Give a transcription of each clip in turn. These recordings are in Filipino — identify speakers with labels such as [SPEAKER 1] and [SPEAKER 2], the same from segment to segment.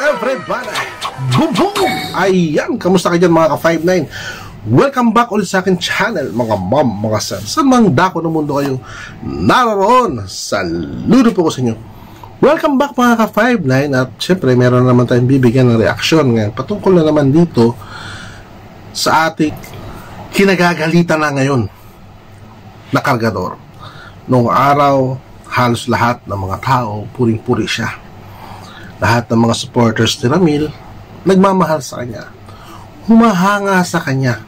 [SPEAKER 1] everybody! Boom boom! Ayan, kamusta kayo dyan mga ka-59? Welcome back ulit sa akin channel, mga ma'am, mga sir. Saan mang dako ng mundo kayo naroon, saludo po ko sa inyo. Welcome back mga ka-59. At syempre, meron naman tayong bibigyan ng reaksyon ngayon. Patungkol na naman dito sa ating kinagagalitan na ngayon na kargador. Noong araw, halos lahat ng mga tao, puring-puri siya. Lahat ng mga supporters ni Ramil nagmamahal sa kanya, humahanga sa kanya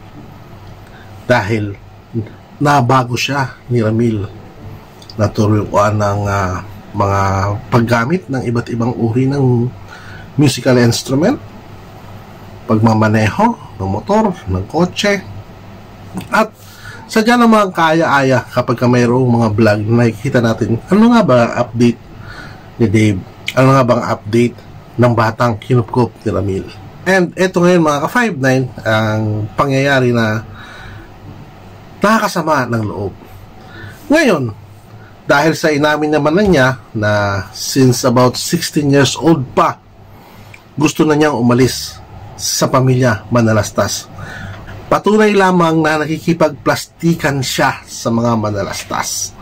[SPEAKER 1] dahil nabago siya ni Ramil. Naturuan ng mga paggamit ng iba't ibang uri ng musical instrument, pagmamaneho ng motor, ng kotse, at sadya naman kaya-aya kapag mayroong mga vlog na nakikita natin ano nga ba update ni Dave, ano nga bang update ng batang kinupkup ni Ramil. And eto ngayon mga ka-59 ang pangyayari na nakakasama ng loob. Ngayon, dahil sa inamin naman na niya na since about 16 years old pa, gusto na niyang umalis sa pamilya Manalastas. Patunay lamang na nakikipagplastikan siya sa mga Manalastas.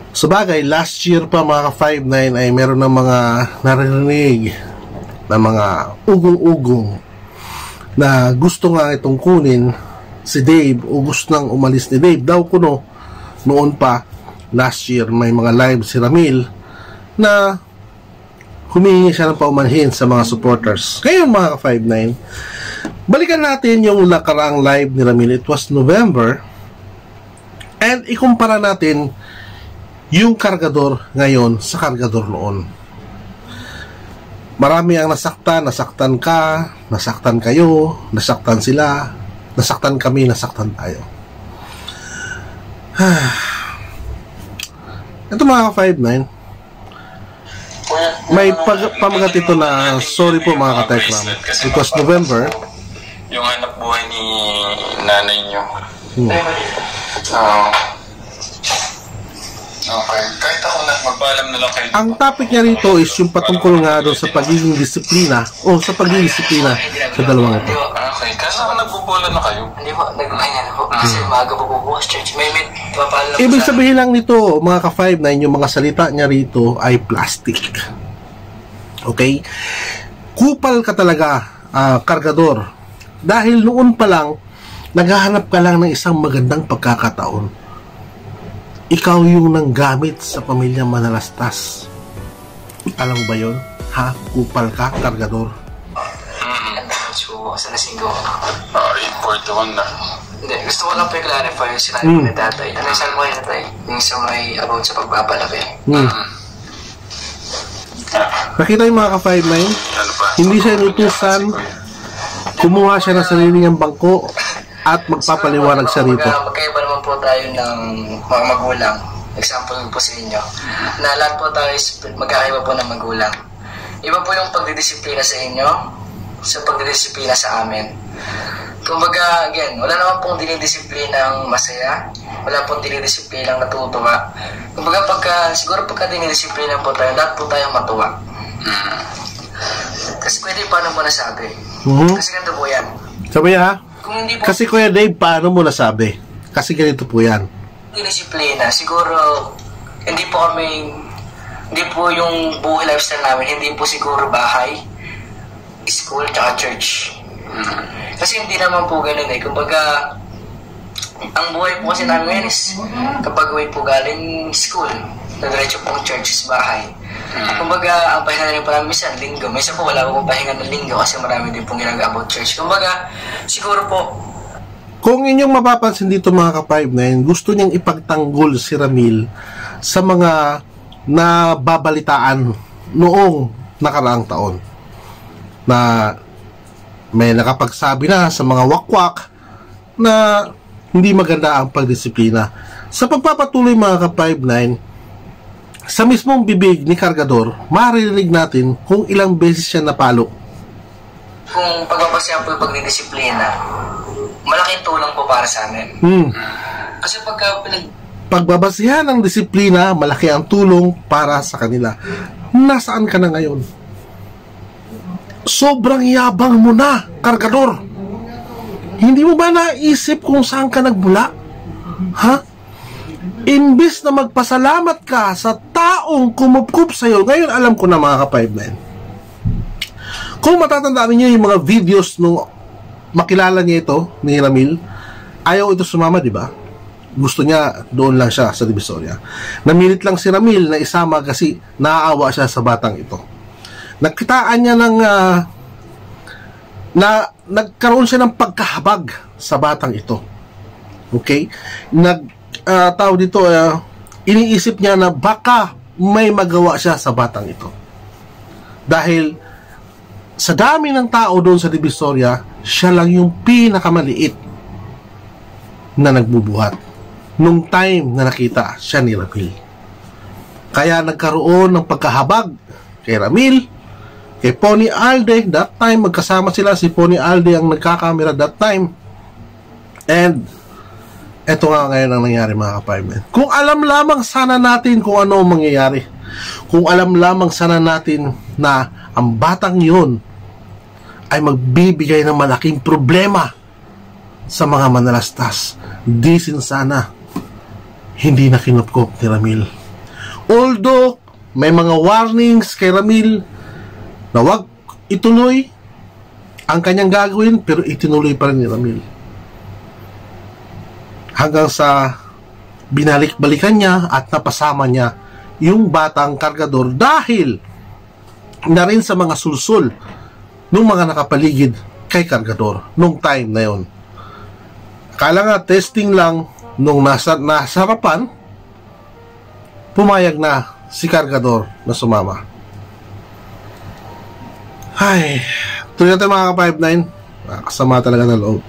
[SPEAKER 1] Sabagay, last year pa mga ka-59 ay meron ng mga narinig na mga ugong-ugong na gusto nga itong kunin si Dave o gusto nang umalis ni Dave. Daw kuno noon pa, last year, may mga live si Ramil na humingi siya ng paumanhin sa mga supporters. Ngayon mga ka-59, balikan natin yung nakaraang live ni Ramil. It was November, and ikumpara natin yung kargador ngayon sa kargador noon. Marami ang nasaktan ka, nasaktan kayo, nasaktan sila, nasaktan kami, nasaktan tayo. Ito mga ka-59, may pamagat ito na sorry po mga ka-Tekram. It was November.
[SPEAKER 2] Yung anak buhay ni nanay nyo. Okay, kahit ako na magpaalam na lang kayo.
[SPEAKER 1] Ang topic niya rito is yung patungkol nga doon sa pagiging disiplina o sa pagiging disiplina sa dalawang ito.
[SPEAKER 2] Okay, kasi ako nagbubola na kayo.
[SPEAKER 3] Hindi po, nagpahinga na po. Kasi maaga po bukas church. May papaalam po.
[SPEAKER 1] Ibig sabihin lang nito mga ka-59, yung mga salita niya rito ay plastic. Okay? Kupal ka talaga, kargador. Dahil noon pa lang, naghahanap ka lang ng isang magandang pagkakataon. Ikaw yung nanggamit sa pamilya Manalastas. Alam mo ba yun? Ha? Kupal ka, kargador.
[SPEAKER 3] Sa lasing ko.
[SPEAKER 2] 841 na.
[SPEAKER 3] Hindi, gusto ko lang po i-clarify yung sinabi ko ni tatay. Ano yung saan mo yun, tatay? Yung sa may about sa pagbabalaki.
[SPEAKER 1] Nakita yung mga ka-59? Hindi siya inutusan. Kumuha siya ng sarili niyang bangko at magpapaliwanag siya rito.
[SPEAKER 3] Magkaiba naman po tayo ng mga magulang. Example po sa inyo. Na lahat po tayo magkakaiba po ng magulang. Iba po yung pagdidisiplina sa inyo sa pagdidisiplina sa amin. Kumbaga, again, wala naman pong dinidisiplinang masaya. Wala pong dinidisiplinang natutuwa. Kumbaga, siguro pagka dinidisiplina po tayo, lahat po tayong matuwa. Kasi pwede paano mo nasabi? Kasi ganito po yan.
[SPEAKER 1] Sabi ha?
[SPEAKER 3] Kung hindi po,
[SPEAKER 1] kasi Kuya Dave, paano mo nasabi? Kasi ganito po yan.
[SPEAKER 3] Disiplina, siguro, hindi po yung buhay lifestyle namin, hindi po siguro bahay, school, tsaka church. Kasi hindi naman po ganun eh. Kumbaga, ang buhay po kasi namin ngayon is kapag uwi po galing school, nadiretso pong church is bahay. Kumbaga, ang pahinga rin po namin minsan, linggo. Minsan po wala po pahinga ng linggo kasi marami din pong ginagawa about church. Kumbaga, siguro po,
[SPEAKER 1] kung inyong mapapansin dito mga ka-59, gusto niyang ipagtanggol si Ramil sa mga nababalitaan noong nakaraang taon. Na may nakapagsabi na sa mga wakwak na hindi maganda ang pagdisiplina. Sa pagpapatuloy mga ka-59, sa mismong bibig ni kargador, maririnig natin kung ilang beses siya napalo.
[SPEAKER 3] Kung pagpapasya po yung pagdidisiplina, malaking tulong po para sa amin. Kasi pagka
[SPEAKER 1] pagbabasihan ng disiplina, malaki ang tulong para sa kanila. Nasaan ka na ngayon? Sobrang yabang mo na, kargador. Hindi mo ba naisip kung saan ka nagmula? Ha? Imbis na magpasalamat ka sa taong kumupkup sa'yo, ngayon alam ko na mga ka-5-9. Kung matatandaan niyo yung mga videos nung makilala niya ito, ni Ramil, ayaw ito sumama, di ba? Gusto niya, doon lang siya sa Divisoria. Namilit lang si Ramil na isama kasi naaawa siya sa batang ito. Nagkitaan niya ng nagkaroon siya ng pagkahabag sa batang ito. Okay? Tao dito, iniisip niya na baka may magawa siya sa batang ito. Dahil sa dami ng tao doon sa Divisoria, siya lang yung pinakamaliit na nagbubuhat nung time na nakita siya ni Ramil. Kaya nagkaroon ng pagkahabag kay Ramil, kay Pony Alde. That time magkasama sila, si Pony Alde ang nagkakamera that time. And eto nga ngayon ang nangyari mga ka-5-9. Kung alam lamang sana natin kung ano ang mangyayari, kung alam lamang sana natin na ang batang yun ay magbibigay ng malaking problema sa mga manalastas, di sana hindi na kinupkop ni Ramil. Although may mga warnings kay Ramil na wag ituloy ang kanyang gagawin, pero itinuloy pa rin ni Ramil. Hanggang sa binalik-balikan niya at napasama niya yung batang kargador dahil na rin sa mga sulsul ng mga nakapaligid kay kargador nung time na yon. Akala nga testing lang, nung nasa harapan, pumayag na si kargador na sumama. Ay, tuloy natin mga ka-5-9. Kasama talaga ng loob.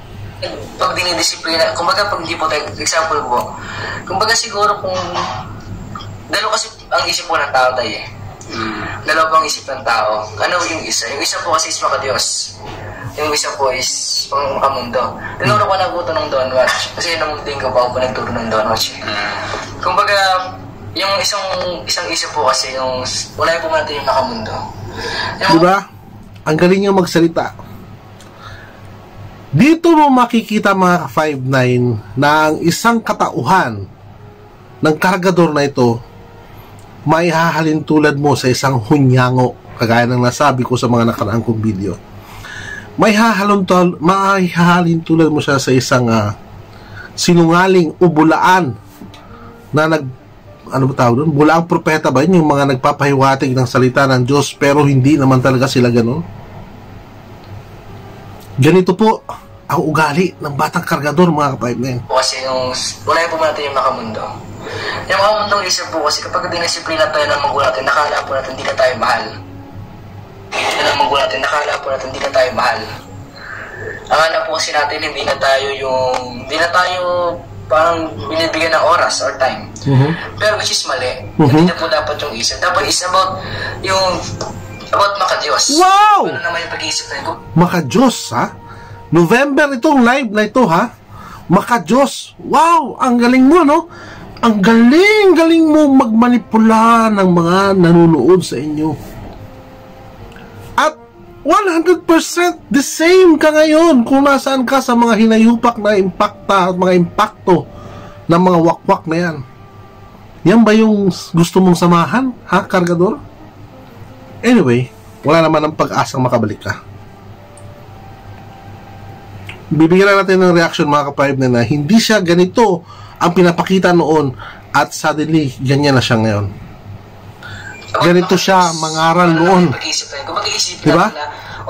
[SPEAKER 3] Pag dinidisiplina, kumbaga pag hindi po tayo, example po, kumbaga siguro kung dalawa kasi ang isip po ng tao tayo dalawa po ang isip ng tao. Ano yung isa? Yung isa po kasi is makadiyos. Yung isa po is pang makamundo. Tinuro ko na po ito ng Don Watch. Kasi nung linggo pa ako po nagturo ng Don Watch. Kumbaga, yung isang isip po kasi, yung unahin po natin yung makamundo.
[SPEAKER 1] Diba? Ang galing niya magsalita. Dito mo makikita mga 5-9 na ang isang katauhan ng kargador na ito may hahalin tulad mo sa isang hunyango, kagaya ng nasabi ko sa mga nakaraang kong video. May hahalin tulad mo siya sa isang sinungaling o bulaan na ano ba tawag doon? Bulaang propeta ba yun? Yung mga nagpapahiwatig ng salita ng Diyos pero hindi naman talaga sila ganun. Ganito po ang ugali ng batang kargador mga ka-5-9.
[SPEAKER 3] Kasi yung unahin po natin yung makamundo. Yung makamundong isip po kasi kapag dinisiplina tayo ng magulang natin, nakala po natin hindi na tayo mahal. Ng magulang natin, nakala po natin hindi na tayo mahal. Ang alam po kasi natin, hindi na tayo parang binibigyan ng oras or time. Pero which is mali. Hindi na po dapat yung isip. Dapat is about makadiyos.
[SPEAKER 1] Wow!
[SPEAKER 3] Ano naman yung pag-iisip na ito?
[SPEAKER 1] Makadiyos, ha? November itong live na ito, ha? Makadiyos. Wow! Ang galing mo, no? Ang galing mo magmanipula ng mga nanonood sa inyo. At 100% the same ka ngayon kung nasaan ka sa mga hinayupak na impakta at mga impakto ng mga wakwak na yan. Yan ba yung gusto mong samahan, ha, kargador? Anyway, wala naman ang pag-asang makabalik ka. Bibigyan natin ng reaction mga ka-5 na hindi siya ganito ang pinapakita noon at suddenly ganyan na siya ngayon. Ganito siya mangaral noon. Diba?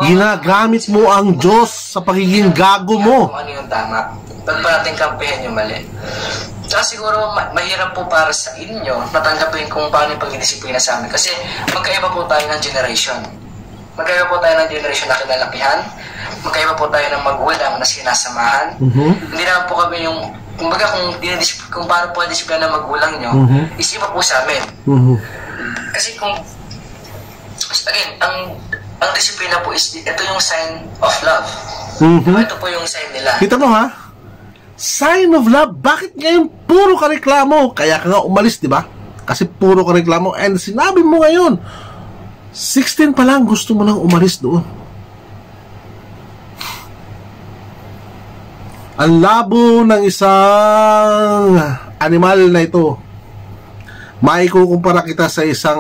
[SPEAKER 1] Ginagamit mo ang Diyos sa pagiging gago mo.
[SPEAKER 3] Ano yung tama? Ba't pa natin kampihan yung mali? Tsaka siguro mahirap po para sa inyo natanggapin kung paano yung pagdidisiplina sa amin. Kasi magkaiba po tayo ng generation. Magkaiba po tayo ng generation na kinalakihan. Magkaiba po tayo ng magulang na sinasamahan. Hindi naman po kami yung, kumbaga kung paano po disiplina ng magulang nyo, is iba po sa amin. Kasi kung, again, ang disiplina po is, ito yung sign of love. Ito po yung sign nila.
[SPEAKER 1] Kita mo ha? Sign of love. Bakit ngayon puro ka reklamo? Kaya ka nga umalis, di ba? Kasi puro ka reklamo. And sinabi mo ngayon, 16 pa lang gusto mo nang umalis doon. Ang labo ng isang animal na ito. Maikukumpara kita sa isang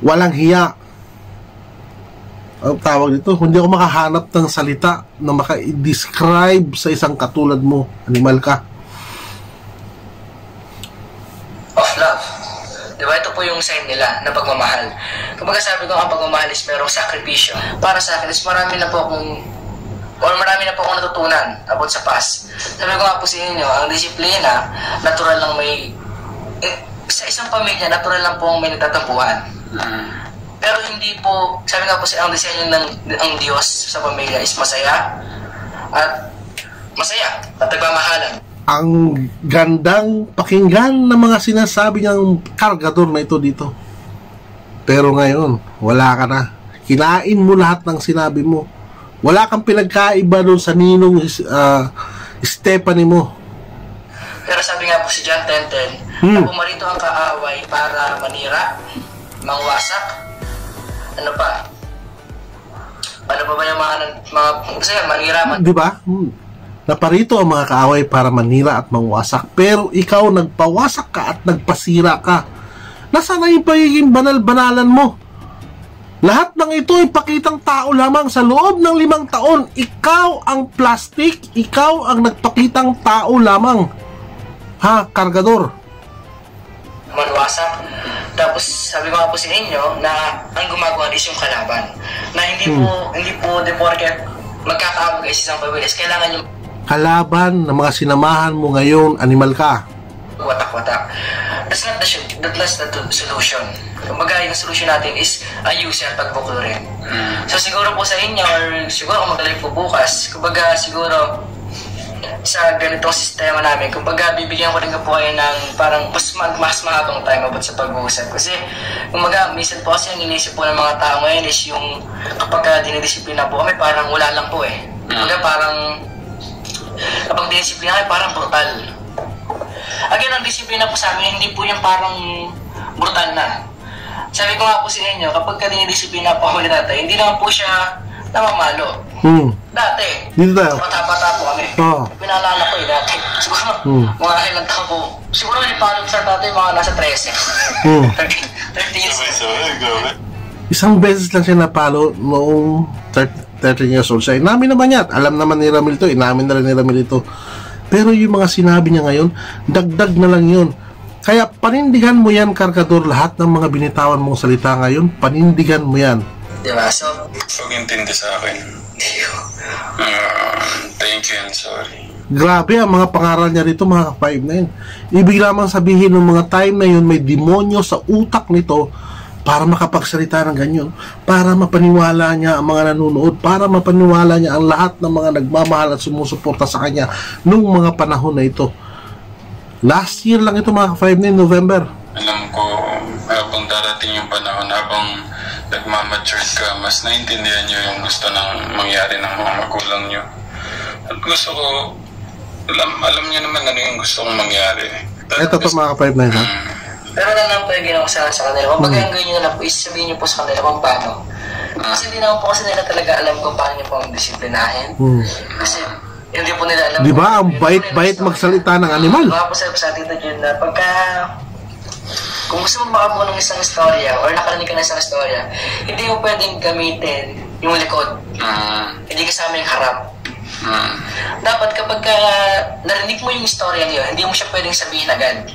[SPEAKER 1] walang hiya. Ang tawag dito, hindi ako makahanap ng salita na maka-describe sa isang katulad mo. Animal ka.
[SPEAKER 3] Of love. Diba? Ito po yung sign nila na pagmamahal. Kapag sabi ko ang pagmamahal is merong sakripisyo. Para sa akin is marami na po akong natutunan about sa past. Sabi ko nga po sa inyo, ang disiplina, natural lang sa isang pamilya, natural lang po may nagtatampuhan. Pero hindi po, sabi nga po sa ang disenyo ng Diyos sa pamilya is masaya at nagmamahalan.
[SPEAKER 1] Ang gandang pakinggan ng mga sinasabi niyang kargador na ito dito. Pero ngayon, wala ka na. Kinain mo lahat ng sinabi mo. Wala kang pinagkaiba doon sa ninong Stephanie mo.
[SPEAKER 3] Pero sabi nga po si John 10:10, na pumarito ang kaaway para manira, mangwasak, ano pa ba yung mga manira
[SPEAKER 1] di ba? Naparito ang mga kaaway para manira at mangwasak, pero ikaw nagpawasak ka at nagpasira ka. Nasaan na yung pagiging banal-banalan mo? Lahat ng ito ay pakitang tao lamang sa loob ng 5 taon. Ikaw ang plastic, ikaw ang nagpakitang tao lamang. Ha, kargador?
[SPEAKER 3] Manwasak. Tapos sabi ko nga po sa inyo na ang gumagawa is yung kalaban. Na hindi po de porket magkakaawag ay isang pawilis. Kailangan yung
[SPEAKER 1] kalaban ng mga sinamahan mo ngayon, animal ka.
[SPEAKER 3] Watak-watak. That's not the solution. Kumbaga yung solution natin is ayusin at pagpuklurin. So siguro po sa inyo or siguro kung magaling po bukas, kumbaga siguro sa ganitong sistema namin, kumbaga bibigyan ko rin po kayo ng parang mas mahabang time about sa pag-uusap. Kasi kumbaga minsan po kasi ang inisip po ng mga tao ngayon is yung kapag dinidisiplina po kami parang wala lang po eh. Kumbaga parang kapag dinidisiplina kami parang brutal. Again, ang disiplina po sa amin hindi po yung parang brutal na. Sabi ko nga po sa inyo, kapag dinidisiplina po kami natin, hindi naman po siya namamalo. Dati,
[SPEAKER 1] dito tayo.
[SPEAKER 3] bata-bata po kami. Pinalala ko dati. Siguro, mga ilang taon po. Siguro yung parang sa tatay, mga nasa 13. 13 years old.
[SPEAKER 1] Isang beses lang siya napalo noong 13 years old siya. Inamin naman niya. Alam naman ni Ramil ito. Inamin na rin ni Ramil ito. Pero yung mga sinabi niya ngayon, dagdag na lang yun. Kaya panindigan mo yan, kargador. Lahat ng mga binitawan mong salita ngayon, panindigan mo yan.
[SPEAKER 3] Diba? So,
[SPEAKER 2] pag-intindi sa akin. Thank you and sorry.
[SPEAKER 1] Grabe ang mga pangaral niya rito, mga ka-5-9. Ibig lamang sabihin ng mga time na yun, may demonyo sa utak nito para makapagsalita ng ganyan, para mapaniwala niya ang mga nanonood, para mapaniwala niya ang lahat ng mga nagmamahal at sumusuporta sa kanya nung mga panahon na ito. Last year lang ito, mga ka-5-9, November.
[SPEAKER 2] Alam ko, habang darating yung panahon, habang nagmamature ka, mas naintindihan nyo yung gusto ng mangyari ng mga magulang nyo. At gusto ko, alam nyo naman ano yung gusto kong mangyari.
[SPEAKER 1] Ito pa, mga ka-5-9, ha?
[SPEAKER 3] pero lang po yung ginawa sa kanila. Kung bagay ang ganyan na lang po, isabihin nyo po sa kanila kung paano. Kasi hindi naman po kasi nila talaga alam kung paano nyo po ang disiplinahin. Kasi hindi po nila alam.
[SPEAKER 1] Di ba? Ang bait-bait magsalita ng animal.
[SPEAKER 3] Mga po sa Tito Jun na pagka kung gusto mo makabuo ng isang istorya or nakarinig ka ng isang istorya, hindi mo pwedeng gamitin yung likod. Hindi kasama yung harap. Dapat kapag narinig mo yung istorya niyo, hindi mo siya pwedeng sabihin agad.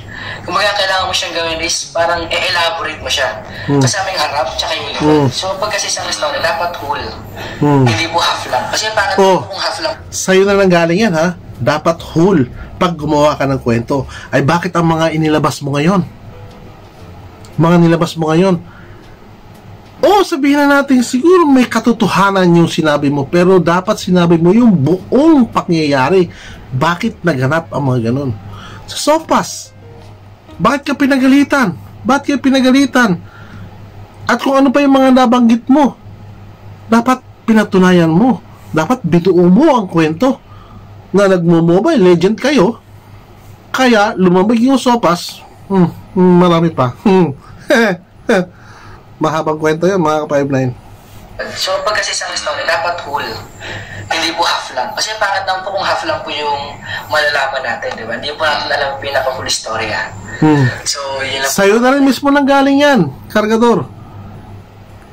[SPEAKER 3] Kung kailangan mo siyang gawin is parang e-elaborate mo siya. Kasama yung harap tsaka yung likod. So pag kasi isang istorya, dapat whole. Hindi po half lang. Kasi pangat kung half lang.
[SPEAKER 1] Sa'yo na lang galing yan, ha? Dapat whole. Pag gumawa ka ng kwento, ay bakit ang mga inilabas mo ngayon? Sabihin na natin, siguro may katotohanan yung sinabi mo, pero dapat sinabi mo yung buong pangyayari. Bakit naganap ang mga ganon? Sa sopas, bakit ka pinagalitan? Bakit ka pinagalitan? At kung ano pa yung mga nabanggit mo, dapat pinatunayan mo. Dapat binuo mo ang kwento na nagmo-Mobile Legend kayo, kaya lumabag yung sopas. Marami pa. Mahabang kwento yan, mga ka-5-9.
[SPEAKER 3] So, pag kasi isang story, dapat whole. Hindi po half lang. Kasi pangit lang po kung half lang po yung malalaman natin, di ba? Hindi po natin alam yung pinaka-full storya. So, yun lang.
[SPEAKER 1] Sa'yo na rin mismo nanggaling yan, Kargador.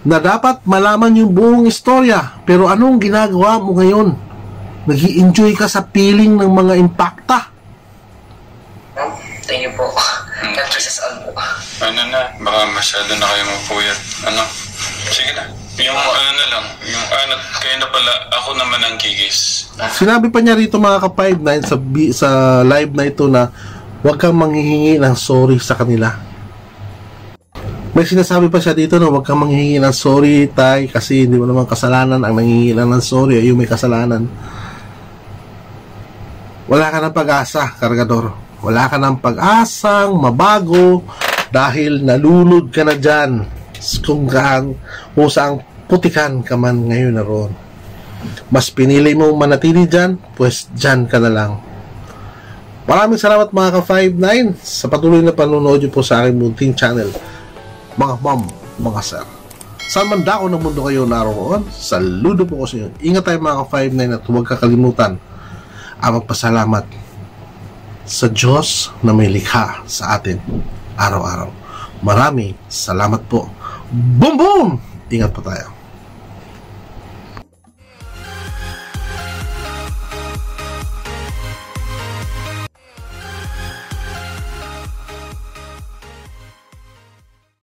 [SPEAKER 1] Na dapat malaman yung buong istorya. Pero anong ginagawa mo ngayon? Nag-i-enjoy ka sa feeling ng mga impacta.
[SPEAKER 3] Thank you po. That is all po.
[SPEAKER 2] Ano na, baka masyado na kayo mapuyat. Ano? Sige na. Yung ano na lang, yung ano, kayo na pala, ako naman ang gigis.
[SPEAKER 1] Sinabi pa niya rito mga ka-5-9 sa live na ito na huwag kang manghihingi ng sorry sa kanila. May sinasabi pa siya dito na huwag kang manghihingi ng sorry, tay, kasi hindi mo naman kasalanan. Ang nanghihingi lang ng sorry ay yung may kasalanan. Wala ka ng pag-asa, Kargador. Wala ka ng pag-asang mabago dahil nalulod ka na dyan kung saang putikan ka man ngayon na roon. Mas pinili mo manatili dyan, pues dyan ka na lang. Maraming salamat mga ka-5-9 sa patuloy na panonood nyo po sa aking munting channel. Mga ma'am, mga sir, saan man dako ng mundo kayo naroon, saludo po ko sa inyo. Ingat tayo mga ka-5-9 at huwag kakalimutan ang magpasalamat sa Diyos na may likha sa atin araw-araw. Maraming salamat po. Boom boom! Ingat po tayo.